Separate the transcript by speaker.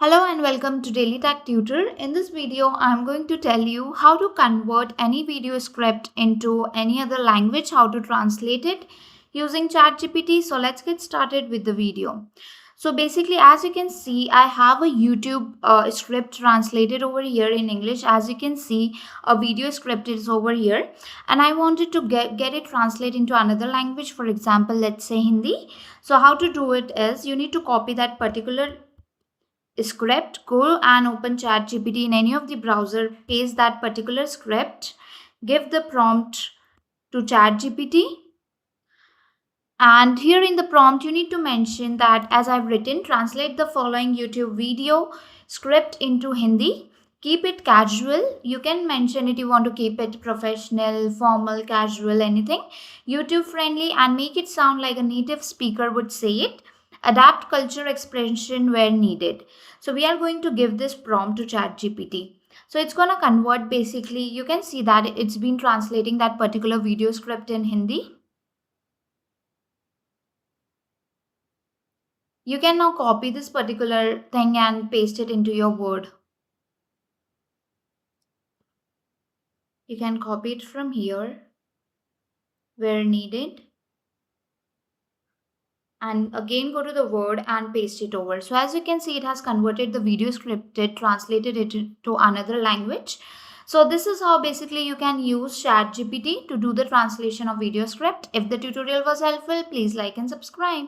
Speaker 1: Hello and welcome to Daily Tech Tutor. In this video, I'm going to tell you how to convert any video script into any other language, how to translate it using ChatGPT. So let's get started with the video. So basically, as you can see, I have a YouTube script translated over here in English. As you can see, a video script is over here and I wanted to get it translated into another language. For example, let's say Hindi. So how to do it is you need to copy that particular script, go and open ChatGPT in any of the browser, paste that particular script, give the prompt to ChatGPT, and here in the prompt you need to mention that as I've written, translate the following YouTube video script into Hindi. Keep it casual. You can mention it, you want to keep it professional, formal, casual, anything. YouTube friendly, and make it sound like a native speaker would say it. Adapt culture expression where needed. So we are going to give this prompt to ChatGPT. So it's going to convert, basically you can see that it's been translating that particular video script in Hindi. You can now copy this particular thing and paste it into your Word. You can copy it from here where needed, and again go to the Word and paste it over. So as you can see, it has converted the video scripted, translated it to another language. So this is how basically you can use ChatGPT to do the translation of video script. If the tutorial was helpful, please like and subscribe.